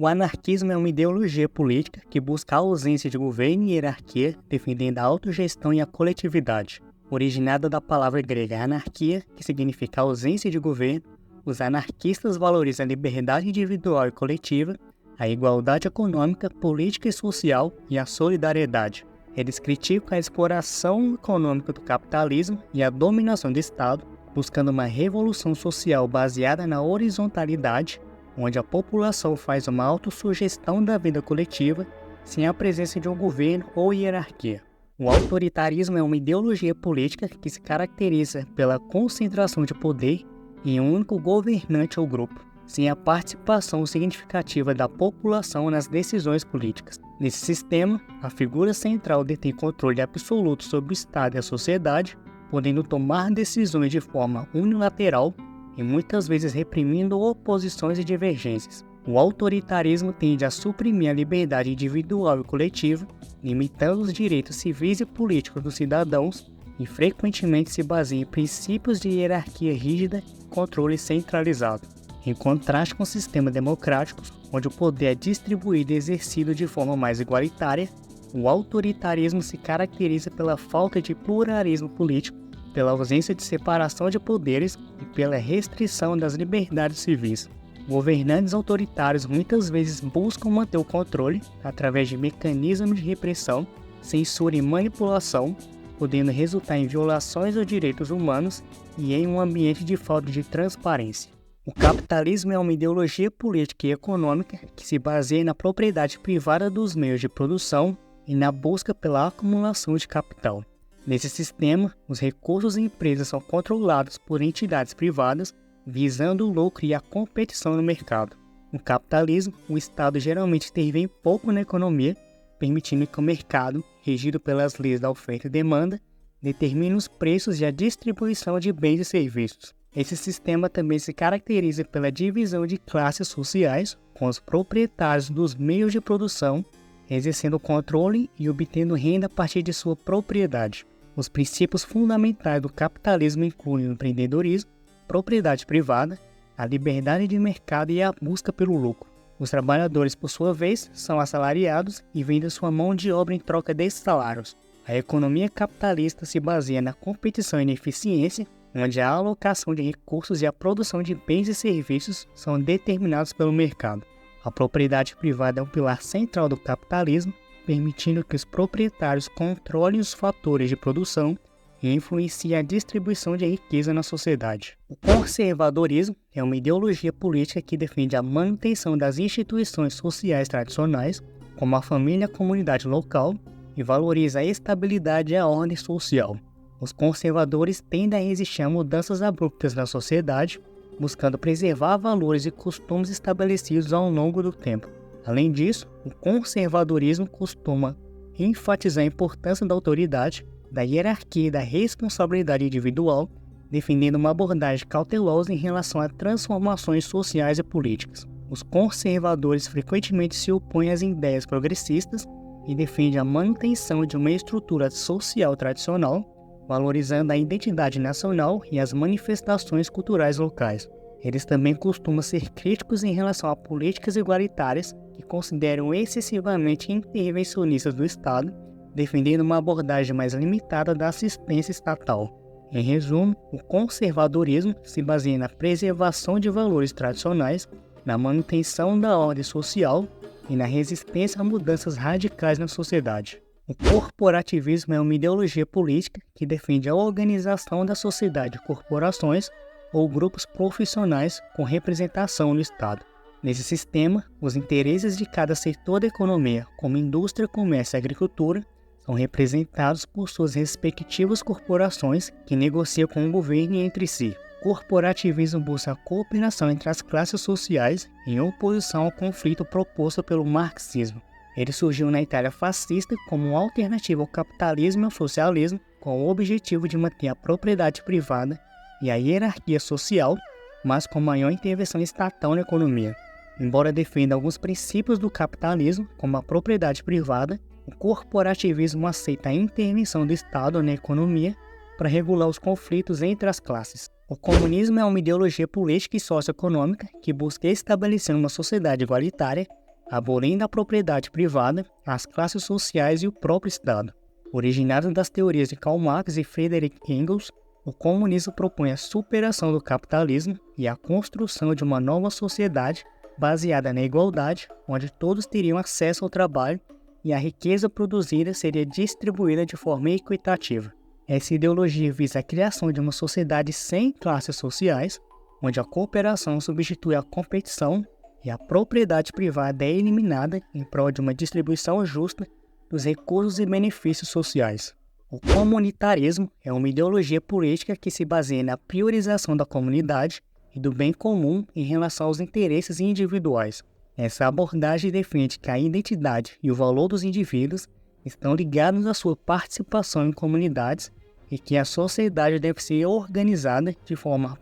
O anarquismo é uma ideologia política que busca a ausência de governo e hierarquia, defendendo a autogestão e a coletividade. Originada da palavra grega anarquia, que significa ausência de governo, os anarquistas valorizam a liberdade individual e coletiva, a igualdade econômica, política e social e a solidariedade. Eles criticam a exploração econômica do capitalismo e a dominação do Estado, buscando uma revolução social baseada na horizontalidade, onde a população faz uma autossugestão da vida coletiva sem a presença de um governo ou hierarquia. O autoritarismo é uma ideologia política que se caracteriza pela concentração de poder em um único governante ou grupo, sem a participação significativa da população nas decisões políticas. Nesse sistema, a figura central detém controle absoluto sobre o Estado e a sociedade, podendo tomar decisões de forma unilateral e muitas vezes reprimindo oposições e divergências. O autoritarismo tende a suprimir a liberdade individual e coletiva, limitando os direitos civis e políticos dos cidadãos e frequentemente se baseia em princípios de hierarquia rígida e controle centralizado. Em contraste com sistemas democráticos, onde o poder é distribuído e exercido de forma mais igualitária, o autoritarismo se caracteriza pela falta de pluralismo político, pela ausência de separação de poderes e pela restrição das liberdades civis. Governantes autoritários muitas vezes buscam manter o controle através de mecanismos de repressão, censura e manipulação, podendo resultar em violações aos direitos humanos e em um ambiente de falta de transparência. O capitalismo é uma ideologia política e econômica que se baseia na propriedade privada dos meios de produção e na busca pela acumulação de capital. Nesse sistema, os recursos e empresas são controlados por entidades privadas, visando o lucro e a competição no mercado. No capitalismo, o Estado geralmente intervém pouco na economia, permitindo que o mercado, regido pelas leis da oferta e demanda, determine os preços e a distribuição de bens e serviços. Esse sistema também se caracteriza pela divisão de classes sociais, com os proprietários dos meios de produção exercendo controle e obtendo renda a partir de sua propriedade. Os princípios fundamentais do capitalismo incluem o empreendedorismo, propriedade privada, a liberdade de mercado e a busca pelo lucro. Os trabalhadores, por sua vez, são assalariados e vendem sua mão de obra em troca desses salários. A economia capitalista se baseia na competição e na eficiência, onde a alocação de recursos e a produção de bens e serviços são determinados pelo mercado. A propriedade privada é um pilar central do capitalismo, permitindo que os proprietários controlem os fatores de produção e influenciem a distribuição de riqueza na sociedade. O conservadorismo é uma ideologia política que defende a manutenção das instituições sociais tradicionais, como a família e a comunidade local, e valoriza a estabilidade e a ordem social. Os conservadores tendem a resistir a mudanças abruptas na sociedade, buscando preservar valores e costumes estabelecidos ao longo do tempo. Além disso, o conservadorismo costuma enfatizar a importância da autoridade, da hierarquia e da responsabilidade individual, defendendo uma abordagem cautelosa em relação a transformações sociais e políticas. Os conservadores frequentemente se opõem às ideias progressistas e defendem a manutenção de uma estrutura social tradicional, valorizando a identidade nacional e as manifestações culturais locais. Eles também costumam ser críticos em relação a políticas igualitárias que consideram excessivamente intervencionistas do Estado, defendendo uma abordagem mais limitada da assistência estatal. Em resumo, o conservadorismo se baseia na preservação de valores tradicionais, na manutenção da ordem social e na resistência a mudanças radicais na sociedade. O corporativismo é uma ideologia política que defende a organização da sociedade de corporações ou grupos profissionais com representação no Estado. Nesse sistema, os interesses de cada setor da economia, como indústria, comércio e agricultura, são representados por suas respectivas corporações que negociam com o governo e entre si. O corporativismo busca a cooperação entre as classes sociais em oposição ao conflito proposto pelo marxismo. Ele surgiu na Itália fascista como uma alternativa ao capitalismo e ao socialismo, com o objetivo de manter a propriedade privada e a hierarquia social, mas com maior intervenção estatal na economia. Embora defenda alguns princípios do capitalismo, como a propriedade privada, o corporativismo aceita a intervenção do Estado na economia para regular os conflitos entre as classes. O comunismo é uma ideologia política e socioeconômica que busca estabelecer uma sociedade igualitária, abolindo a propriedade privada, as classes sociais e o próprio Estado. Originado das teorias de Karl Marx e Friedrich Engels, o comunismo propõe a superação do capitalismo e a construção de uma nova sociedade baseada na igualdade, onde todos teriam acesso ao trabalho e a riqueza produzida seria distribuída de forma equitativa. Essa ideologia visa a criação de uma sociedade sem classes sociais, onde a cooperação substitui a competição e a propriedade privada é eliminada em prol de uma distribuição justa dos recursos e benefícios sociais. O comunitarismo é uma ideologia política que se baseia na priorização da comunidade e do bem comum em relação aos interesses individuais. Essa abordagem defende que a identidade e o valor dos indivíduos estão ligados à sua participação em comunidades e que a sociedade deve ser organizada de forma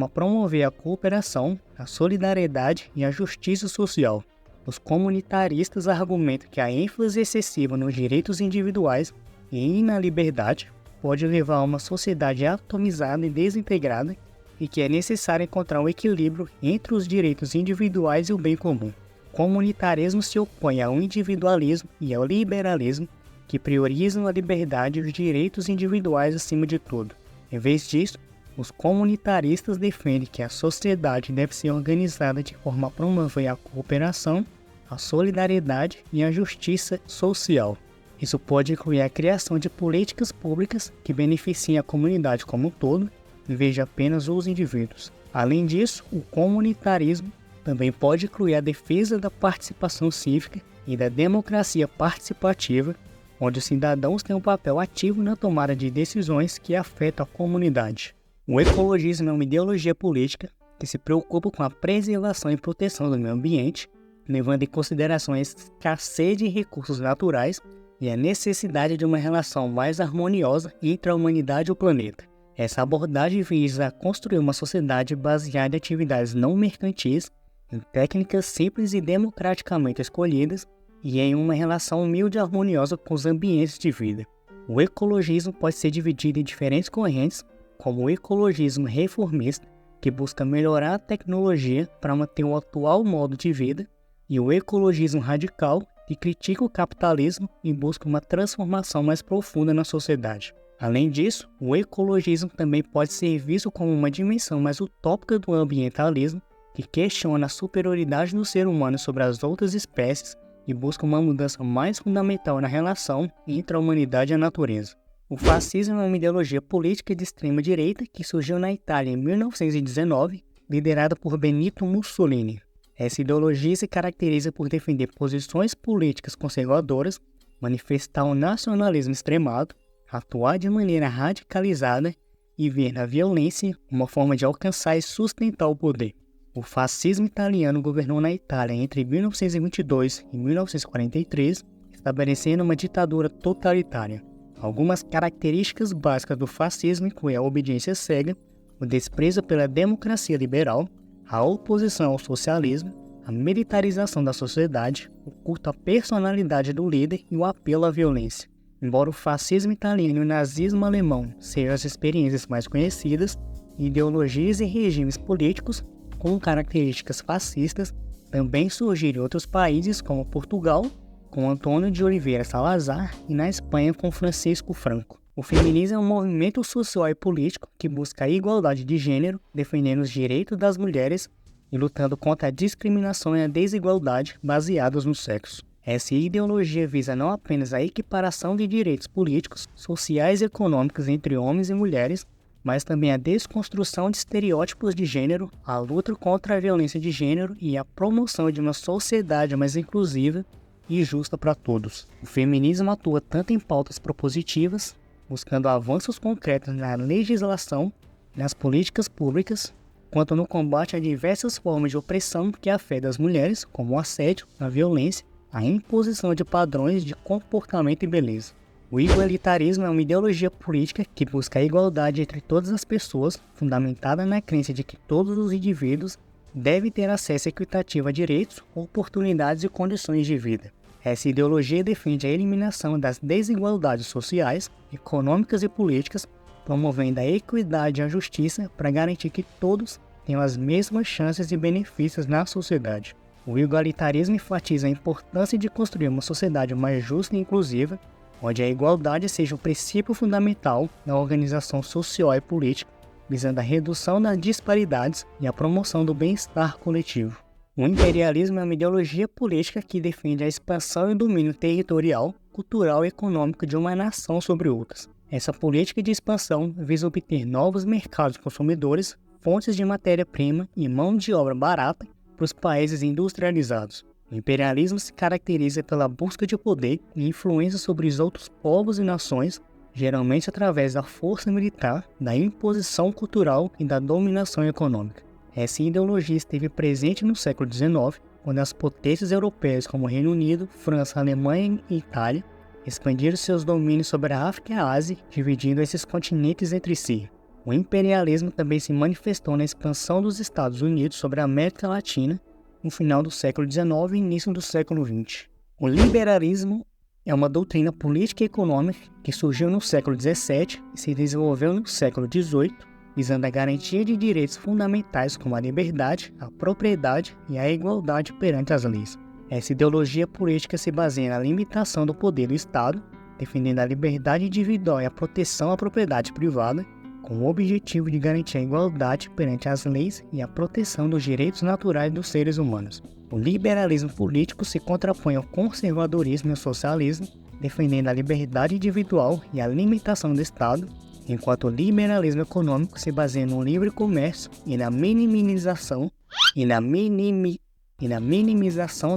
a promover a cooperação, a solidariedade e a justiça social. Os comunitaristas argumentam que a ênfase excessiva nos direitos individuais e na liberdade pode levar a uma sociedade atomizada e desintegrada e que é necessário encontrar um equilíbrio entre os direitos individuais e o bem comum. O comunitarismo se opõe ao individualismo e ao liberalismo, que priorizam a liberdade e os direitos individuais acima de tudo. Em vez disso, os comunitaristas defendem que a sociedade deve ser organizada de forma a promover a cooperação, a solidariedade e a justiça social. Isso pode incluir a criação de políticas públicas que beneficiem a comunidade como um todo, em vez de apenas os indivíduos. Além disso, o comunitarismo também pode incluir a defesa da participação cívica e da democracia participativa, onde os cidadãos têm um papel ativo na tomada de decisões que afetam a comunidade. O ecologismo é uma ideologia política que se preocupa com a preservação e proteção do meio ambiente, levando em consideração a escassez de recursos naturais e a necessidade de uma relação mais harmoniosa entre a humanidade e o planeta. Essa abordagem visa construir uma sociedade baseada em atividades não mercantis, em técnicas simples e democraticamente escolhidas, e em uma relação humilde e harmoniosa com os ambientes de vida. O ecologismo pode ser dividido em diferentes correntes, como o ecologismo reformista, que busca melhorar a tecnologia para manter o atual modo de vida, e o ecologismo radical, que critica o capitalismo e busca uma transformação mais profunda na sociedade. Além disso, o ecologismo também pode ser visto como uma dimensão mais utópica do ambientalismo, que questiona a superioridade do ser humano sobre as outras espécies e busca uma mudança mais fundamental na relação entre a humanidade e a natureza. O fascismo é uma ideologia política de extrema-direita que surgiu na Itália em 1919, liderada por Benito Mussolini. Essa ideologia se caracteriza por defender posições políticas conservadoras, manifestar o nacionalismo extremado, atuar de maneira radicalizada e ver na violência uma forma de alcançar e sustentar o poder. O fascismo italiano governou na Itália entre 1922 e 1943, estabelecendo uma ditadura totalitária. Algumas características básicas do fascismo incluem a obediência cega, o desprezo pela democracia liberal, a oposição ao socialismo, a militarização da sociedade, o culto à personalidade do líder e o apelo à violência. Embora o fascismo italiano e o nazismo alemão sejam as experiências mais conhecidas, ideologias e regimes políticos com características fascistas também surgiram em outros países como Portugal, com Antônio de Oliveira Salazar, e na Espanha com Francisco Franco. O feminismo é um movimento social e político que busca a igualdade de gênero, defendendo os direitos das mulheres e lutando contra a discriminação e a desigualdade baseadas no sexo. Essa ideologia visa não apenas a equiparação de direitos políticos, sociais e econômicos entre homens e mulheres, mas também a desconstrução de estereótipos de gênero, a luta contra a violência de gênero e a promoção de uma sociedade mais inclusiva e justa para todos. O feminismo atua tanto em pautas propositivas, buscando avanços concretos na legislação, nas políticas públicas, quanto no combate a diversas formas de opressão que afetam as mulheres, como o assédio, a violência, a imposição de padrões de comportamento e beleza. O igualitarismo é uma ideologia política que busca a igualdade entre todas as pessoas, fundamentada na crença de que todos os indivíduos devem ter acesso equitativo a direitos, oportunidades e condições de vida. Essa ideologia defende a eliminação das desigualdades sociais, econômicas e políticas, promovendo a equidade e a justiça para garantir que todos tenham as mesmas chances e benefícios na sociedade. O igualitarismo enfatiza a importância de construir uma sociedade mais justa e inclusiva, onde a igualdade seja o princípio fundamental da organização social e política, visando a redução das disparidades e a promoção do bem-estar coletivo. O imperialismo é uma ideologia política que defende a expansão e o domínio territorial, cultural e econômico de uma nação sobre outras. Essa política de expansão visa obter novos mercados consumidores, fontes de matéria-prima e mão de obra barata para os países industrializados. O imperialismo se caracteriza pela busca de poder e influência sobre os outros povos e nações, geralmente através da força militar, da imposição cultural e da dominação econômica. Essa ideologia esteve presente no século XIX, quando as potências europeias como Reino Unido, França, Alemanha e Itália expandiram seus domínios sobre a África e a Ásia, dividindo esses continentes entre si. O imperialismo também se manifestou na expansão dos Estados Unidos sobre a América Latina no final do século XIX e início do século XX. O liberalismo é uma doutrina política e econômica que surgiu no século XVII e se desenvolveu no século XVIII, visando a garantia de direitos fundamentais como a liberdade, a propriedade e a igualdade perante as leis. Essa ideologia política se baseia na limitação do poder do Estado, defendendo a liberdade individual e a proteção à propriedade privada, com o objetivo de garantir a igualdade perante as leis e a proteção dos direitos naturais dos seres humanos. O liberalismo político se contrapõe ao conservadorismo e ao socialismo, defendendo a liberdade individual e a limitação do Estado, enquanto o liberalismo econômico se baseia no livre comércio e na minimização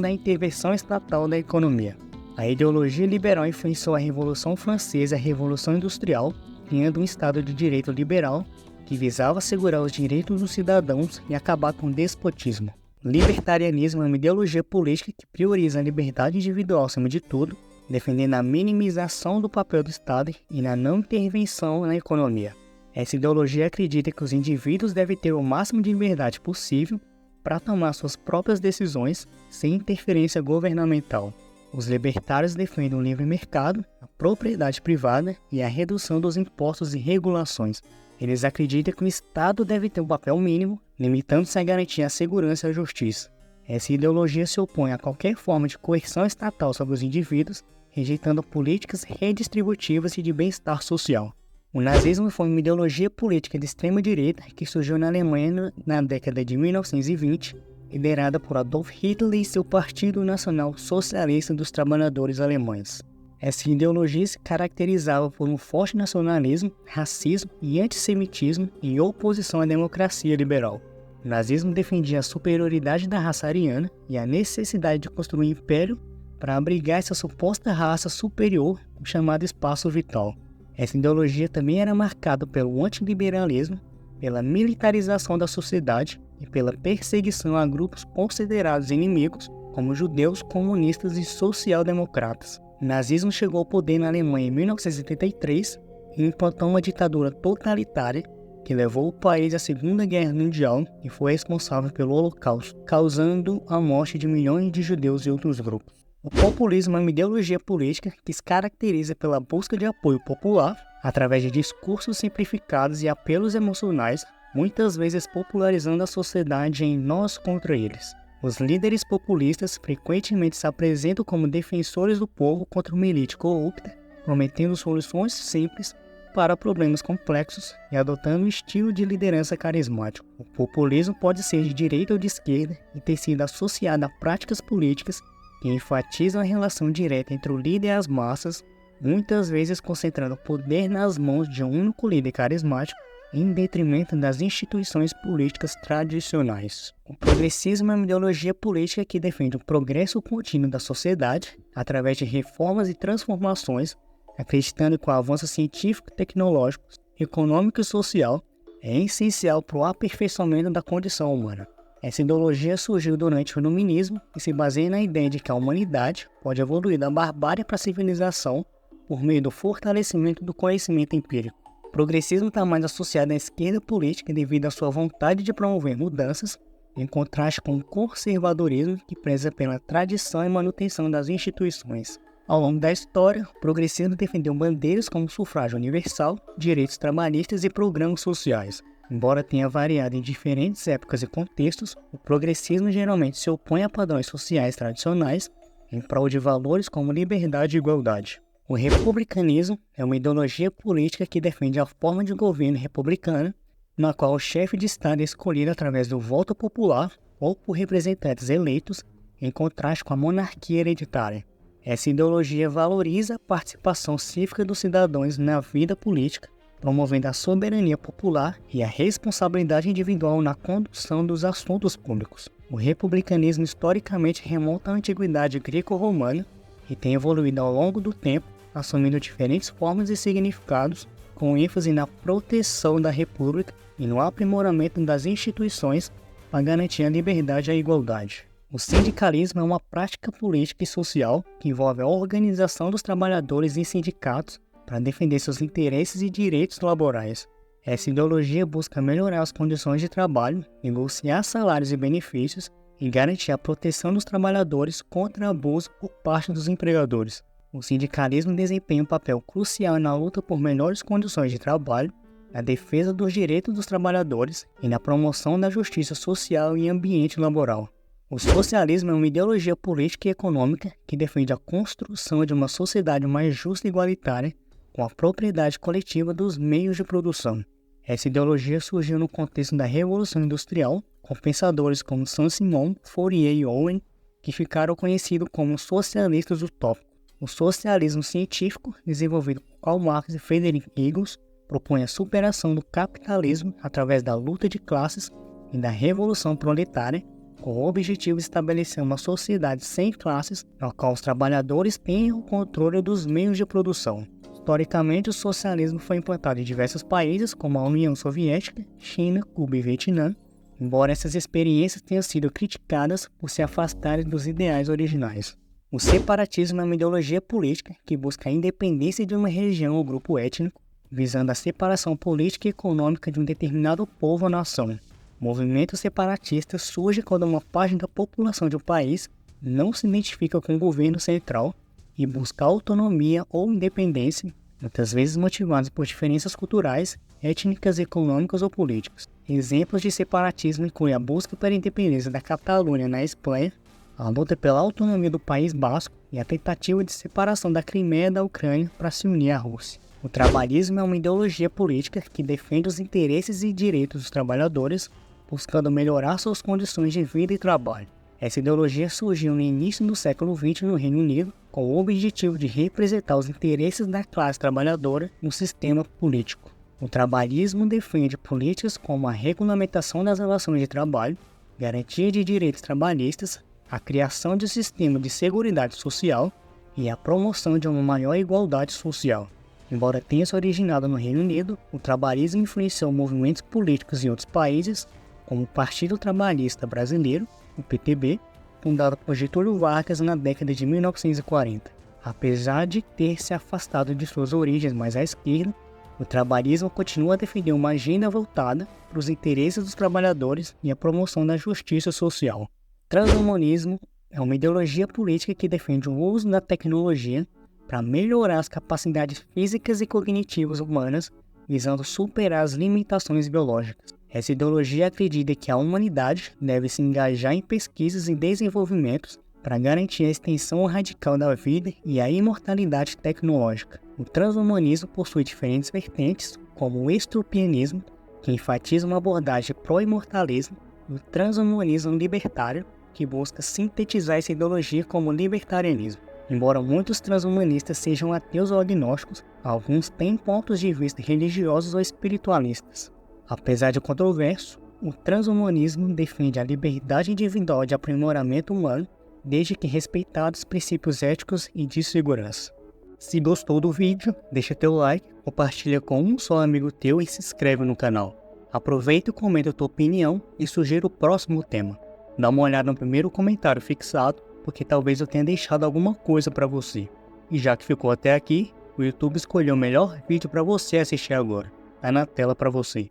da intervenção estatal da economia. A ideologia liberal influenciou a Revolução Francesa e a Revolução Industrial, criando um Estado de direito liberal que visava assegurar os direitos dos cidadãos e acabar com o despotismo. O libertarianismo é uma ideologia política que prioriza a liberdade individual acima de tudo, defendendo a minimização do papel do Estado e na não intervenção na economia. Essa ideologia acredita que os indivíduos devem ter o máximo de liberdade possível para tomar suas próprias decisões sem interferência governamental. Os libertários defendem o livre mercado, a propriedade privada e a redução dos impostos e regulações. Eles acreditam que o Estado deve ter um papel mínimo, limitando-se a garantir a segurança e a justiça. Essa ideologia se opõe a qualquer forma de coerção estatal sobre os indivíduos, rejeitando políticas redistributivas e de bem-estar social. O nazismo foi uma ideologia política de extrema-direita que surgiu na Alemanha na década de 1920, liderada por Adolf Hitler e seu Partido Nacional Socialista dos Trabalhadores Alemães. Essa ideologia se caracterizava por um forte nacionalismo, racismo e antissemitismo em oposição à democracia liberal. O nazismo defendia a superioridade da raça ariana e a necessidade de construir um império para abrigar essa suposta raça superior, chamada espaço vital. Essa ideologia também era marcada pelo antiliberalismo, pela militarização da sociedade e pela perseguição a grupos considerados inimigos, como judeus, comunistas e social-democratas. O nazismo chegou ao poder na Alemanha em 1973 e implantou uma ditadura totalitária que levou o país à Segunda Guerra Mundial e foi responsável pelo Holocausto, causando a morte de milhões de judeus e outros grupos. O populismo é uma ideologia política que se caracteriza pela busca de apoio popular através de discursos simplificados e apelos emocionais, muitas vezes popularizando a sociedade em nós contra eles. Os líderes populistas frequentemente se apresentam como defensores do povo contra uma elite corrupta, prometendo soluções simples para problemas complexos e adotando um estilo de liderança carismático. O populismo pode ser de direita ou de esquerda e ter sido associado a práticas políticas que enfatizam a relação direta entre o líder e as massas, muitas vezes concentrando o poder nas mãos de um único líder carismático, em detrimento das instituições políticas tradicionais. O progressismo é uma ideologia política que defende o progresso contínuo da sociedade através de reformas e transformações, acreditando que o avanço científico, tecnológico, econômico e social é essencial para o aperfeiçoamento da condição humana. Essa ideologia surgiu durante o iluminismo e se baseia na ideia de que a humanidade pode evoluir da barbárie para a civilização por meio do fortalecimento do conhecimento empírico. O progressismo está mais associado à esquerda política devido à sua vontade de promover mudanças, em contraste com o conservadorismo que preza pela tradição e manutenção das instituições. Ao longo da história, o progressismo defendeu bandeiras como sufrágio universal, direitos trabalhistas e programas sociais. Embora tenha variado em diferentes épocas e contextos, o progressismo geralmente se opõe a padrões sociais tradicionais em prol de valores como liberdade e igualdade. O republicanismo é uma ideologia política que defende a forma de governo republicana, na qual o chefe de Estado é escolhido através do voto popular ou por representantes eleitos, em contraste com a monarquia hereditária. Essa ideologia valoriza a participação cívica dos cidadãos na vida política, promovendo a soberania popular e a responsabilidade individual na condução dos assuntos públicos. O republicanismo historicamente remonta à antiguidade greco-romana e tem evoluído ao longo do tempo, assumindo diferentes formas e significados, com ênfase na proteção da república e no aprimoramento das instituições para garantir a liberdade e a igualdade. O sindicalismo é uma prática política e social que envolve a organização dos trabalhadores em sindicatos para defender seus interesses e direitos laborais. Essa ideologia busca melhorar as condições de trabalho, negociar salários e benefícios e garantir a proteção dos trabalhadores contra abuso por parte dos empregadores. O sindicalismo desempenha um papel crucial na luta por melhores condições de trabalho, na defesa dos direitos dos trabalhadores e na promoção da justiça social e ambiente laboral. O socialismo é uma ideologia política e econômica que defende a construção de uma sociedade mais justa e igualitária, com a propriedade coletiva dos meios de produção. Essa ideologia surgiu no contexto da Revolução Industrial, com pensadores como Saint-Simon, Fourier e Owen, que ficaram conhecidos como socialistas utópicos. O socialismo científico, desenvolvido por Karl Marx e Frederick Engels, propõe a superação do capitalismo através da luta de classes e da revolução proletária, com o objetivo de estabelecer uma sociedade sem classes, na qual os trabalhadores têm o controle dos meios de produção. Historicamente, o socialismo foi implantado em diversos países, como a União Soviética, China, Cuba e Vietnã, embora essas experiências tenham sido criticadas por se afastarem dos ideais originais. O separatismo é uma ideologia política que busca a independência de uma região ou grupo étnico, visando a separação política e econômica de um determinado povo ou nação. O movimento separatista surge quando uma parte da população de um país não se identifica com o governo central e busca autonomia ou independência, muitas vezes motivados por diferenças culturais, étnicas, econômicas ou políticas. Exemplos de separatismo incluem a busca pela independência da Catalunha na Espanha, a luta pela autonomia do País Basco e a tentativa de separação da Crimeia da Ucrânia para se unir à Rússia. O trabalhismo é uma ideologia política que defende os interesses e direitos dos trabalhadores, buscando melhorar suas condições de vida e trabalho. Essa ideologia surgiu no início do século XX no Reino Unido, com o objetivo de representar os interesses da classe trabalhadora no sistema político. O trabalhismo defende políticas como a regulamentação das relações de trabalho, garantia de direitos trabalhistas, a criação de um sistema de seguridade social e a promoção de uma maior igualdade social. Embora tenha se originado no Reino Unido, o trabalhismo influenciou movimentos políticos em outros países, como o Partido Trabalhista Brasileiro, o PTB, fundado por Getúlio Vargas na década de 1940. Apesar de ter se afastado de suas origens mais à esquerda, o trabalhismo continua a defender uma agenda voltada para os interesses dos trabalhadores e a promoção da justiça social. Transhumanismo é uma ideologia política que defende o uso da tecnologia para melhorar as capacidades físicas e cognitivas humanas, visando superar as limitações biológicas. Essa ideologia acredita que a humanidade deve se engajar em pesquisas e desenvolvimentos para garantir a extensão radical da vida e a imortalidade tecnológica. O transhumanismo possui diferentes vertentes, como o estropianismo, que enfatiza uma abordagem pró-imortalismo, e o transhumanismo libertário, que busca sintetizar essa ideologia como libertarianismo. Embora muitos transhumanistas sejam ateus ou agnósticos, alguns têm pontos de vista religiosos ou espiritualistas. Apesar de controverso, o transhumanismo defende a liberdade individual de aprimoramento humano, desde que respeitados princípios éticos e de segurança. Se gostou do vídeo, deixa teu like, compartilha com um só amigo teu e se inscreve no canal. Aproveita e comenta a tua opinião e sugira o próximo tema. Dá uma olhada no primeiro comentário fixado, porque talvez eu tenha deixado alguma coisa para você. E já que ficou até aqui, o YouTube escolheu o melhor vídeo para você assistir agora. Tá na tela para você.